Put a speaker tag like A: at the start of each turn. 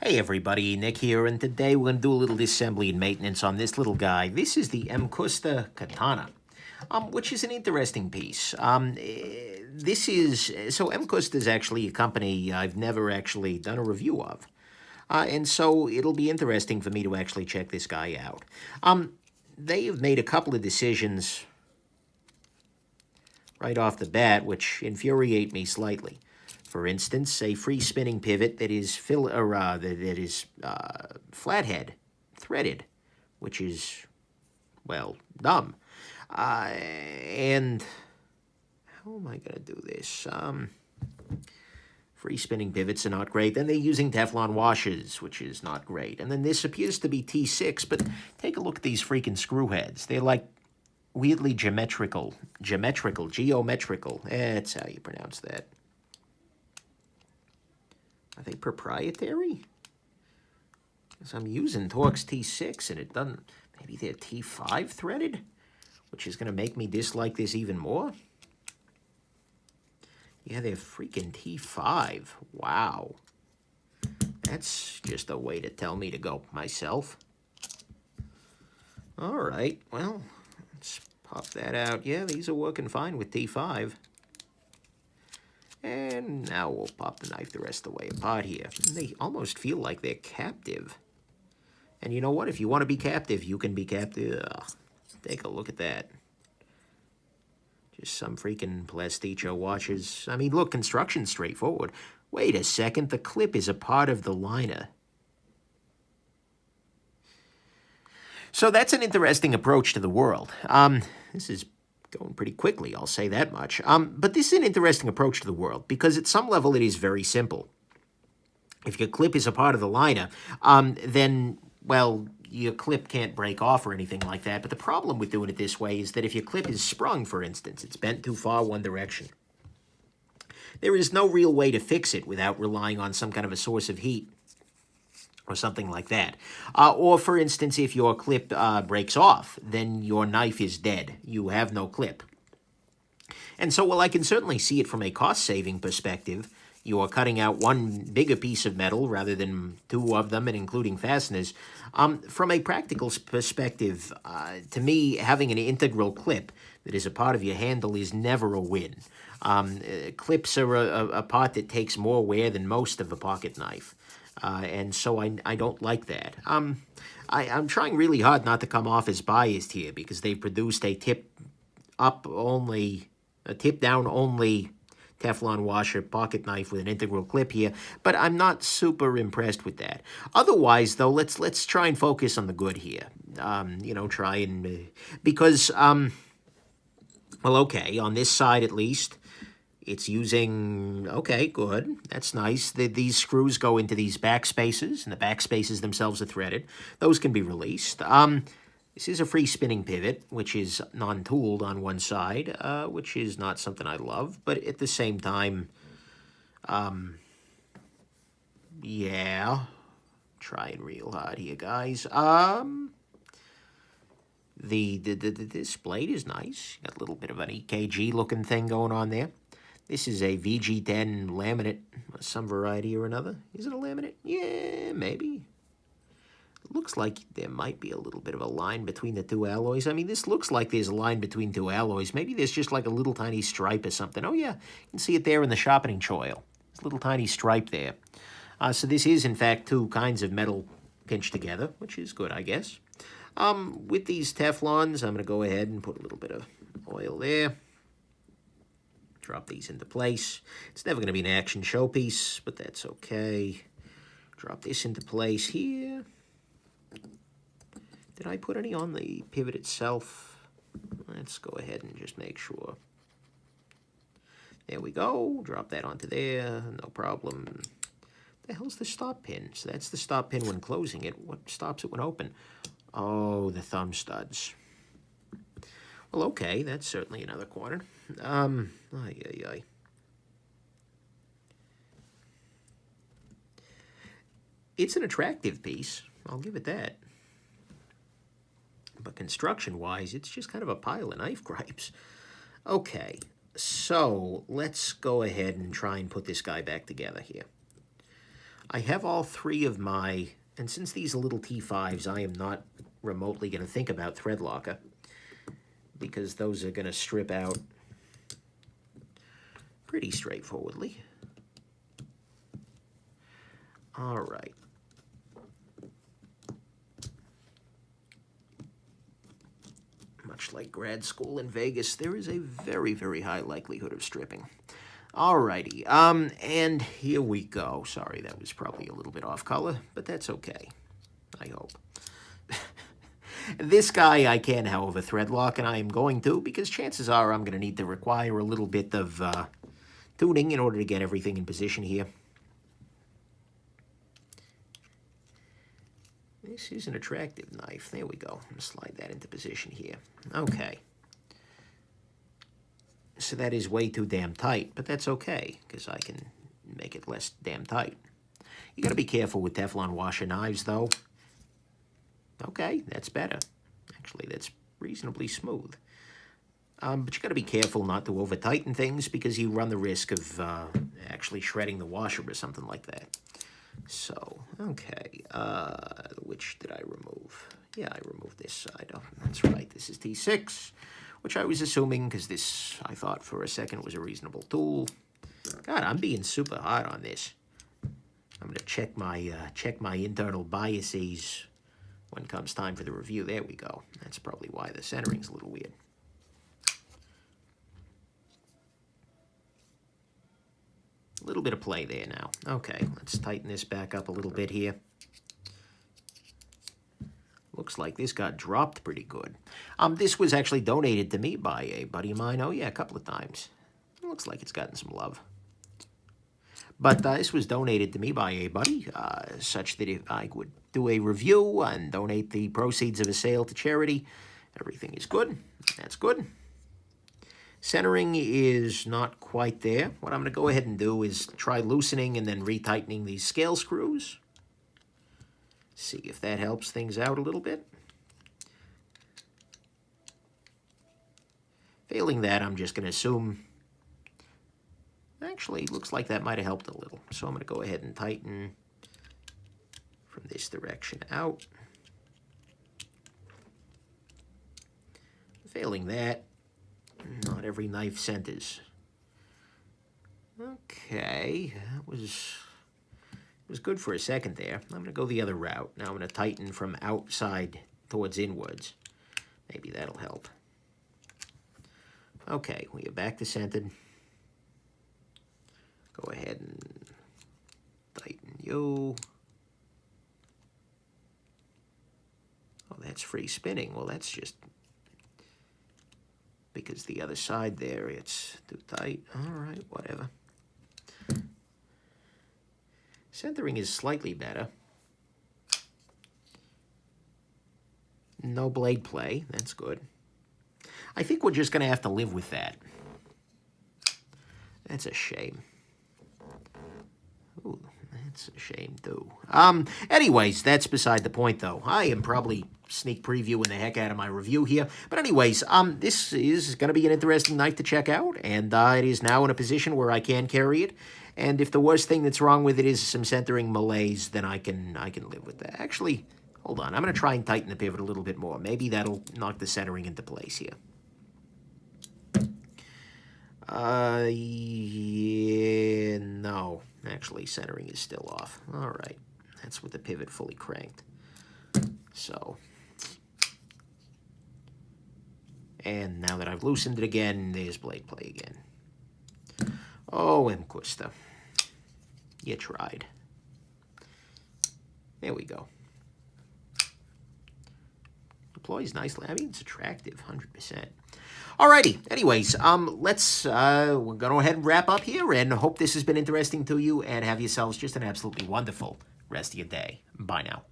A: Hey everybody, Nick here, and today we're going to do a little disassembly and maintenance on this little guy. This is the Mcusta Katana, which is an interesting piece. Mcusta is actually a company I've never actually done a review of. And so it'll be interesting for me to actually check this guy out. They have made a couple of decisions right off the bat, which infuriate me slightly. For instance, a free spinning pivot that is flathead, threaded, which is, well, dumb. And how am I going to do this? Free spinning pivots are not great. Then they're using Teflon washers, which is not great. And then this appears to be T6, but take a look at these freaking screw heads. They're like weirdly geometrical. That's how you pronounce that. Are they proprietary? Because I'm using Torx T6 and it doesn't... Maybe they're T5 threaded? Which is going to make me dislike this even more? Yeah, they're freaking T5. Wow. That's just a way to tell me to go myself. Alright, well, let's pop that out. Yeah, these are working fine with T5. And now we'll pop the knife the rest of the way apart here. They almost feel like they're captive. And you know what? If you want to be captive, you can be captive. Ugh, take a look at that. Just some freaking Plasticho washers. I mean, look, construction's straightforward. Wait a second, the clip is a part of the liner. So that's an interesting approach to the world. This is going pretty quickly, I'll say that much. But this is an interesting approach to the world because at some level it is very simple. If your clip is a part of the liner, then, well, your clip can't break off or anything like that. But the problem with doing it this way is that if your clip is sprung, for instance, it's bent too far one direction, there is no real way to fix it without relying on some kind of a source of heat or something like that. Or, for instance, if your clip breaks off, then your knife is dead. You have no clip. And so, while I can certainly see it from a cost-saving perspective, you are cutting out one bigger piece of metal rather than two of them and including fasteners. From a practical perspective, to me, having an integral clip that is a part of your handle is never a win. Clips are a part that takes more wear than most of a pocket knife. And so I don't like that. I'm trying really hard not to come off as biased here because they produced a tip-down only Teflon washer pocket knife with an integral clip here, but I'm not super impressed with that. Otherwise, though, let's try and focus on the good here. Because, well, okay, on this side at least, it's using, okay, good, that's nice. These screws go into these back spaces, and the back spaces themselves are threaded. Those can be released. This is a free spinning pivot, which is non-tooled on one side, which is not something I love, but at the same time, yeah, trying real hard here, guys. This blade is nice. Got a little bit of an EKG looking thing going on there. This is a VG10 laminate, some variety or another. Is it a laminate? Yeah, maybe. Looks like there might be a little bit of a line between the two alloys. I mean, this looks like there's a line between two alloys. Maybe there's just like a little tiny stripe or something. Oh, yeah, you can see it there in the sharpening choil. There's a little tiny stripe there. So this is, in fact, two kinds of metal pinched together, which is good, I guess. With these Teflons, I'm going to go ahead and put a little bit of oil there. Drop these into place. It's never going to be an action showpiece, but that's okay. Drop this into place here. Did I put any on the pivot itself? Let's go ahead and just make sure. There we go. Drop that onto there. No problem. The hell's the stop pin? So that's the stop pin when closing it. What stops it when open? Oh, the thumb studs. Well, okay, that's certainly another corner. It's an attractive piece, I'll give it that. But construction-wise, it's just kind of a pile of knife gripes. Okay, so let's go ahead and try and put this guy back together here. I have all three of my, and since these are little T5s, I am not remotely going to think about thread locker, because those are going to strip out pretty straightforwardly. All right. Much like grad school in Vegas, there is a very, very high likelihood of stripping. Alrighty, and here we go. Sorry, that was probably a little bit off color, but that's okay, I hope. This guy I can, however, thread lock, and I am going to, because chances are I'm going to need to require a little bit of tuning in order to get everything in position here. This is an attractive knife. There we go. I'm going to slide that into position here. Okay. So that is way too damn tight, but that's okay, because I can make it less damn tight. You got to be careful with Teflon washer knives, though. Okay, that's better. Actually, that's reasonably smooth. But you got to be careful not to over-tighten things, because you run the risk of actually shredding the washer or something like that. So, okay, which did I remove? Yeah, I removed this side. Oh, that's right, this is T6, which I was assuming, because this, I thought for a second, was a reasonable tool. God, I'm being super hard on this. I'm going to check my internal biases when it comes time for the review. There we go. That's probably why the centering's a little weird. A little bit of play there now. Okay, let's tighten this back up a little bit here. Looks like this got dropped pretty good. This was actually donated to me by a buddy of mine. Oh yeah, a couple of times. It looks like it's gotten some love. But this was donated to me by a buddy, such that if I would do a review and donate the proceeds of a sale to charity, everything is good. That's good. Centering is not quite there. What I'm going to go ahead and do is try loosening and then retightening these scale screws. See if that helps things out a little bit. Failing that, I'm just going to assume... Actually, looks like that might have helped a little. So I'm going to go ahead and tighten from this direction out. Failing that, not every knife centers. Okay, that was good for a second there. I'm going to go the other route. Now I'm going to tighten from outside towards inwards. Maybe that'll help. Okay, we are back to centered. Go ahead and tighten you. Oh, that's free spinning. Well, that's just because the other side there, it's too tight. All right, whatever. Centering is slightly better. No blade play. That's good. I think we're just going to have to live with that. That's a shame. Ooh, that's a shame, too. Anyways, that's beside the point, though. I am probably sneak previewing the heck out of my review here. But anyways, this is going to be an interesting knife to check out, and it is now in a position where I can carry it. And if the worst thing that's wrong with it is some centering malaise, then I can live with that. Actually, hold on. I'm going to try and tighten the pivot a little bit more. Maybe that'll knock the centering into place here. Yeah, no. Actually, centering is still off. All right. That's with the pivot fully cranked. So. And now that I've loosened it again, there's blade play again. Oh, Mcusta. You tried. There we go. Deploys nicely. I mean, it's attractive, 100%. Alrighty. Anyways, we're going to go ahead and wrap up here, and hope this has been interesting to you, and have yourselves just an absolutely wonderful rest of your day. Bye now.